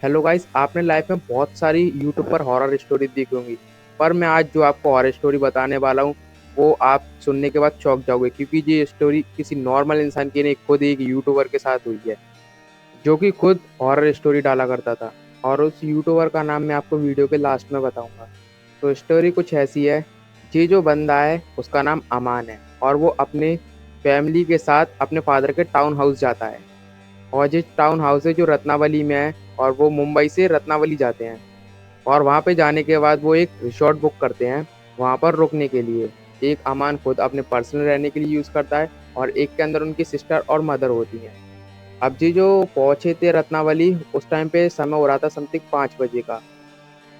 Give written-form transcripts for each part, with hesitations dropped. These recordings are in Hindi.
हेलो गाइस, आपने लाइफ में बहुत सारी यूट्यूब पर हॉरर स्टोरी देखी होंगी। पर मैं आज जो आपको हॉरर स्टोरी बताने वाला हूँ वो आप सुनने के बाद चौंक जाओगे, क्योंकि ये स्टोरी किसी नॉर्मल इंसान की नहीं, खुद एक यूट्यूबर के साथ हुई है जो कि खुद हॉरर स्टोरी डाला करता था। और उस यूट्यूबर का नाम मैं आपको वीडियो के लास्ट में बताऊंगा। तो स्टोरी कुछ ऐसी है। ये जो बंदा है उसका नाम अमान है और वो अपने फैमिली के साथ अपने फादर के टाउन हाउस जाता है। और जिस टाउन हाउस है जो रत्नावली में है, और वो मुंबई से रत्नावली जाते हैं। और वहाँ पे जाने के बाद वो एक रिसोर्ट बुक करते हैं वहाँ पर रुकने के लिए। एक अमान खुद अपने पर्सनल रहने के लिए यूज़ करता है और एक के अंदर उनकी सिस्टर और मदर होती हैं। अब जी जो पहुँचे थे रत्नावली, उस टाइम पे समय हो रहा था समथिंग 5 बजे का।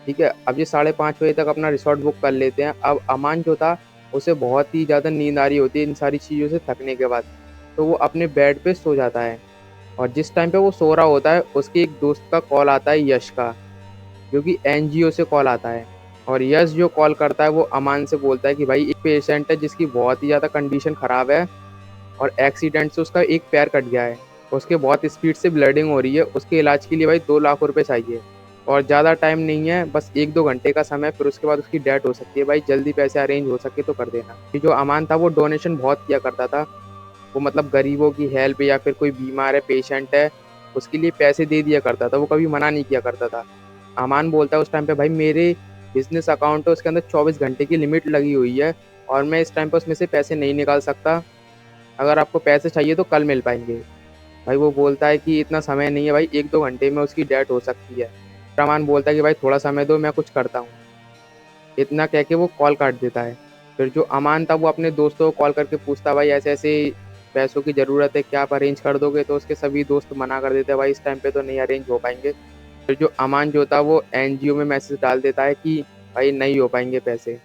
ठीक है, अब ये 5:30 बजे तक अपना रिसोर्ट बुक कर लेते हैं। अब अमान जो था उसे बहुत ही ज़्यादा नींद आ रही होती है इन सारी चीज़ों से थकने के बाद। तो वो अपने बेड पे सो जाता है। और जिस टाइम पे वो सो रहा होता है उसके एक दोस्त का कॉल आता है, यश का, जो कि एनजीओ से कॉल आता है। और यश जो कॉल करता है वो अमान से बोलता है कि भाई एक पेशेंट है जिसकी बहुत ही ज़्यादा कंडीशन ख़राब है और एक्सीडेंट से उसका एक पैर कट गया है। उसके बहुत स्पीड से ब्लडिंग हो रही है, उसके इलाज के लिए भाई 2 लाख रुपए चाहिए। और ज़्यादा टाइम नहीं है, बस 1-2 घंटे का समय, फिर उसके बाद उसकी डेथ हो सकती है। भाई जल्दी पैसे अरेंज हो सके तो कर देना। कि जो अमान था वो डोनेशन बहुत किया करता था। वो मतलब गरीबों की हेल्प या फिर कोई बीमार है, पेशेंट है, उसके लिए पैसे दे दिया करता था। वो कभी मना नहीं किया करता था। अमान बोलता है उस टाइम पे, भाई मेरे बिजनेस अकाउंट है उसके अंदर 24 घंटे की लिमिट लगी हुई है और मैं इस टाइम पे उसमें से पैसे नहीं निकाल सकता। अगर आपको पैसे चाहिए तो कल मिल पाएंगे। भाई वो बोलता है कि इतना समय नहीं है भाई, 1-2 घंटे में उसकी डेथ हो सकती है। फिर अमान बोलता है कि भाई थोड़ा समय दो, मैं कुछ करता हूँ। इतना कह के वो कॉल काट देता है। फिर जो अमान था वो अपने दोस्तों को कॉल करके पूछता, भाई ऐसे ऐसे पैसों की ज़रूरत है, क्या आप अरेंज कर दोगे? तो उसके सभी दोस्त मना कर देते हैं, भाई इस टाइम पे तो नहीं अरेंज हो पाएंगे। फिर जो अमान जो था वो एनजीओ में मैसेज डाल देता है कि भाई नहीं हो पाएंगे पैसे।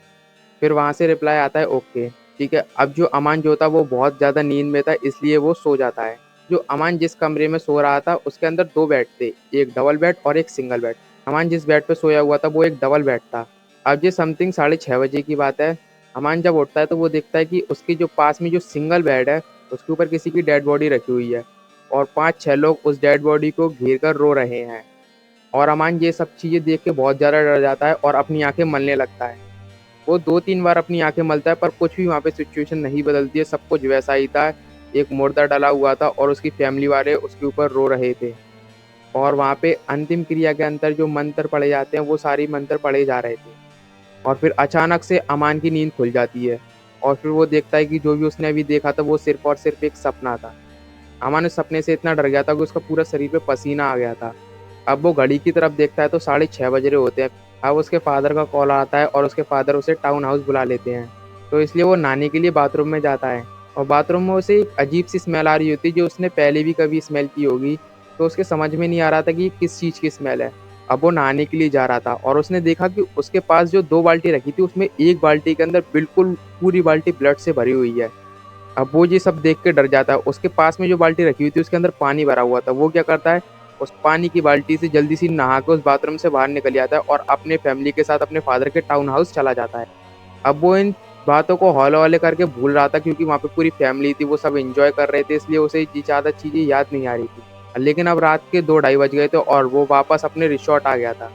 फिर वहाँ से रिप्लाई आता है ओके। ठीक है, अब जो अमान जो था वो बहुत ज़्यादा नींद में था, इसलिए वो सो जाता है। जो अमान जिस कमरे में सो रहा था उसके अंदर 2 बेड थे, एक डबल बेड और एक सिंगल बेड। अमान जिस बेड पे सोया हुआ था वो एक डबल बेड था। अब ये समथिंग 6:30 बजे की बात है। अमान जब उठता है तो वो देखता है कि उसके जो पास में जो सिंगल बेड है उसके ऊपर किसी की डेड बॉडी रखी हुई है और 5-6 लोग उस डेड बॉडी को घेर कर रो रहे हैं। और अमान ये सब चीज़ें देख के बहुत ज़्यादा डर जाता है और अपनी आंखें मलने लगता है। वो 2-3 बार अपनी आंखें मलता है पर कुछ भी वहाँ पे सिचुएशन नहीं बदलती है, सब कुछ वैसा ही था। एक मुर्दा डला हुआ था और उसकी फैमिली वाले उसके ऊपर रो रहे थे। और वहाँ पे अंतिम क्रिया के अंदर जो मंत्र पढ़े जाते हैं वो सारी मंत्र पढ़े जा रहे थे। और फिर अचानक से अमान की नींद खुल जाती है और फिर वो देखता है कि जो भी उसने अभी देखा था वो सिर्फ और सिर्फ एक सपना था। अमान उस सपने से इतना डर गया था कि उसका पूरा शरीर पे पसीना आ गया था। अब वो घड़ी की तरफ देखता है तो 6:30 बज रहे होते हैं। अब उसके फादर का कॉल आता है और उसके फादर उसे टाउन हाउस बुला लेते हैं। तो इसलिए वो नहाने के लिए बाथरूम में जाता है और बाथरूम में उसे एक अजीब सी स्मेल आ रही होती है जो उसने पहले भी कभी स्मेल की होगी। तो उसके समझ में नहीं आ रहा था कि ये किस चीज़ की स्मेल है। अब वो नहाने के लिए जा रहा था और उसने देखा कि उसके पास जो 2 बाल्टी रखी थी उसमें एक बाल्टी के अंदर बिल्कुल पूरी बाल्टी ब्लड से भरी हुई है। अब वो ये सब देख के डर जाता है। उसके पास में जो बाल्टी रखी हुई थी उसके अंदर पानी भरा हुआ था। वो क्या करता है, उस पानी की बाल्टी से जल्दी से नहा के उस बाथरूम से बाहर निकल जाता है और अपने फैमिली के साथ अपने फादर के टाउन हाउस चला जाता है। अब वो इन बातों को हौले हौले करके भूल रहा था, क्योंकि वहाँ पे पूरी फैमिली थी, वो सब एंजॉय कर रहे थे, इसलिए उसे ये ज़्यादा चीज़ें याद नहीं आ रही थी। लेकिन अब रात के 2-2:30 बज गए थे और वो वापस अपने रिसोर्ट आ गया था।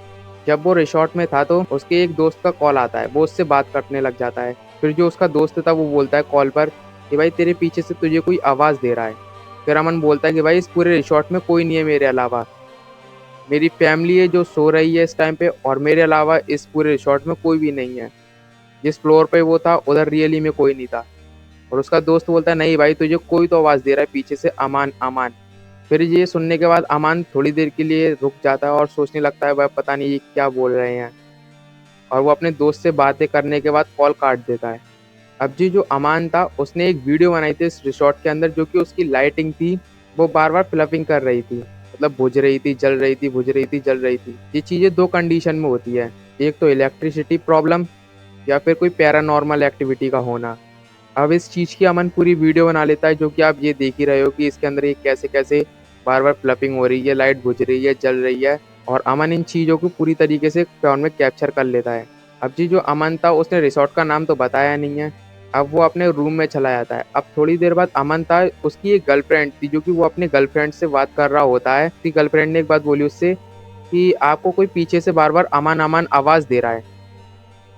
जब वो रिसोर्ट में था तो उसके एक दोस्त का कॉल आता है, वो उससे बात करने लग जाता है। फिर जो उसका दोस्त था वो बोलता है कॉल पर कि भाई तेरे पीछे से तुझे कोई आवाज़ दे रहा है। फिर अमन बोलता है कि भाई इस पूरे रिसोर्ट में कोई नहीं है मेरे अलावा, मेरी फैमिली है जो सो रही है इस टाइम पे, और मेरे अलावा इस पूरे रिसोर्ट में कोई भी नहीं है। जिस फ्लोर पे वो था उधर रियली में कोई नहीं था। और उसका दोस्त बोलता है नहीं भाई, तुझे कोई तो आवाज़ दे रहा है पीछे से, अमान अमान। फिर ये सुनने के बाद अमान थोड़ी देर के लिए रुक जाता है और सोचने लगता है भाई पता नहीं ये क्या बोल रहे हैं। और वो अपने दोस्त से बातें करने के बाद कॉल काट देता है। अब जी जो अमान था उसने एक वीडियो बनाई थी इस रिसोर्ट के अंदर, जो कि उसकी लाइटिंग थी वो बार बार फ्लपिंग कर रही थी, मतलब बुझ रही थी, जल रही थी, बुझ रही थी, जल रही थी। ये चीज़ें दो कंडीशन में होती है, एक तो इलेक्ट्रिसिटी प्रॉब्लम या फिर कोई पैरानॉर्मल एक्टिविटी का होना। अब इस चीज़ की अमन पूरी वीडियो बना लेता है, जो कि आप ये देख ही रहे हो कि इसके अंदर ये कैसे कैसे बार बार फ्लपिंग हो रही है, लाइट बुझ रही है, जल रही है। और अमन इन चीज़ों को पूरी तरीके से फ़ोन में कैप्चर कर लेता है। अब जी जो अमन था उसने रिसोर्ट का नाम तो बताया नहीं है। अब वो अपने रूम में चला जाता है। अब थोड़ी देर बाद अमन था, उसकी एक गर्लफ्रेंड थी, जो कि वो अपने गर्लफ्रेंड से बात कर रहा होता है। उसकी गर्लफ्रेंड ने एक बात बोली उससे कि आपको कोई पीछे से बार-बार अमान अमान आवाज़ दे रहा है।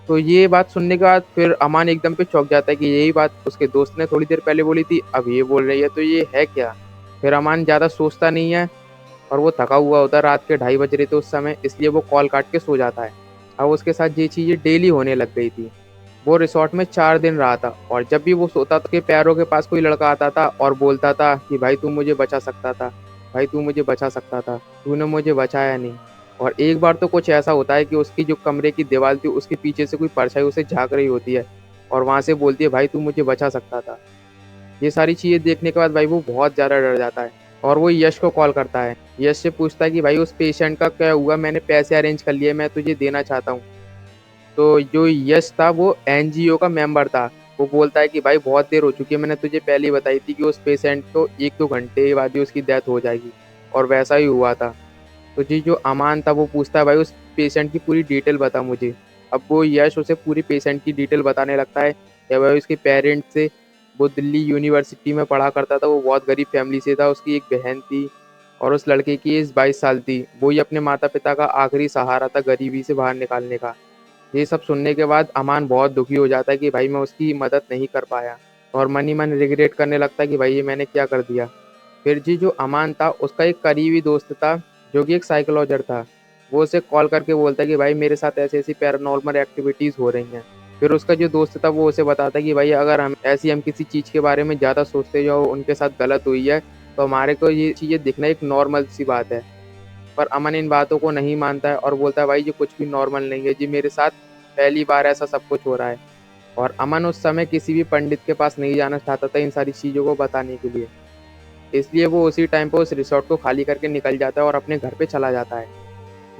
तो ये बात सुनने के बाद फिर अमान एकदम पे चौंक जाता है कि यही बात उसके दोस्त ने थोड़ी देर पहले बोली थी, अब ये बोल रही है तो ये है क्या? फिर अमान ज़्यादा सोचता नहीं है और वो थका हुआ होता है, रात के 2:30 बज रहे थे उस समय, इसलिए वो कॉल काट के सो जाता है। अब उसके साथ ये चीज़ें डेली होने लग गई थी। वो रिसॉर्ट में 4 दिन रहा था और जब भी वो सोता था उसके पैरों के पास कोई लड़का आता था और बोलता था कि भाई तू मुझे बचा सकता था, भाई तू मुझे बचा सकता था, तूने मुझे बचाया नहीं। और एक बार तो कुछ ऐसा होता है कि उसकी जो कमरे की दीवार थी उसके पीछे से कोई परछाई उसे झाँक रही होती है और वहाँ से बोलती है भाई तू मुझे बचा सकता था। ये सारी चीज़ें देखने के बाद भाई वो बहुत ज़्यादा डर जाता है और वो यश को कॉल करता है। यश से पूछता है कि भाई उस पेशेंट का क्या हुआ? मैंने पैसे अरेंज कर लिए, मैं तुझे देना चाहता हूँ। तो जो यश था वो एनजीओ का मेंबर था। वो बोलता है कि भाई बहुत देर हो चुकी है, मैंने तुझे पहले ही बताई थी कि उस पेशेंट को 1-2 घंटे बाद ही उसकी डेथ हो जाएगी और वैसा ही हुआ था। तो जी जो अमान था वो पूछता है भाई उस पेशेंट की पूरी डिटेल बता मुझे। अब वो यश उसे पूरी पेशेंट की डिटेल बताने लगता है कि भाई उसके पेरेंट्स से वो दिल्ली यूनिवर्सिटी में पढ़ा करता था, वो बहुत गरीब फैमिली से था, उसकी एक बहन थी और उस लड़के की एज 22 साल थी। वो ही अपने माता-पिता का आखिरी सहारा था गरीबी से बाहर निकालने का। ये सब सुनने के बाद अमान बहुत दुखी हो जाता है कि भाई मैं उसकी मदद नहीं कर पाया और मन ही मन रिग्रेट करने लगता है कि भाई ये मैंने क्या कर दिया। फिर जी जो अमान था उसका एक करीबी दोस्त था जो कि एक साइकोलॉजर था। वो उसे कॉल करके बोलता है कि भाई मेरे साथ ऐसी-ऐसी पैरानॉर्मल एक्टिविटीज़ हो रही हैं। फिर उसका जो दोस्त था वो उसे बताता है कि भाई अगर हम किसी चीज़ के बारे में ज़्यादा सोचते जो उनके साथ गलत हुई है, तो हमारे को ये चीज़ें दिखना एक नॉर्मल सी बात है। पर अमन इन बातों को नहीं मानता है और बोलता है भाई ये कुछ भी नॉर्मल नहीं है जी, मेरे साथ पहली बार ऐसा सब कुछ हो रहा है। और अमन उस समय किसी भी पंडित के पास नहीं जाना चाहता था इन सारी चीज़ों को बताने के लिए। इसलिए वो उसी टाइम पे उस रिसॉर्ट को खाली करके निकल जाता है और अपने घर पे चला जाता है।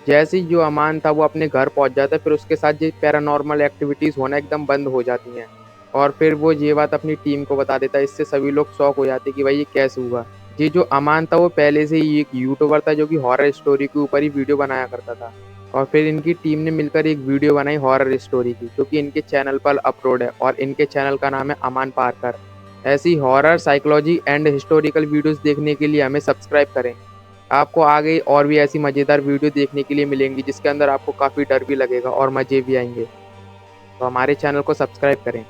जैसे ही जो अमान था वो अपने घर पहुँच जाता है, फिर उसके साथ ये पैरानॉर्मल एक्टिविटीज़ होना एकदम बंद हो जाती हैं और फिर वो ये बात अपनी टीम को बता देता है। इससे सभी लोग शॉक हो जाते हैं कि भाई ये कैसे हुआ? ये जो अमान था वो पहले से ही एक यूट्यूबर था जो कि हॉरर स्टोरी के ऊपर ही वीडियो बनाया करता था और फिर इनकी टीम ने मिलकर एक वीडियो बनाई हॉरर स्टोरी की जो कि इनके चैनल पर अपलोड है और इनके चैनल का नाम है अमान पारकर। ऐसी horror, psychology and historical videos देखने के लिए हमें सब्सक्राइब करें। आपको आगे और भी ऐसी मज़ेदार वीडियो देखने के लिए मिलेंगी जिसके अंदर आपको काफ़ी डर भी लगेगा और मज़े भी आएँगे। तो हमारे चैनल को सब्सक्राइब करें।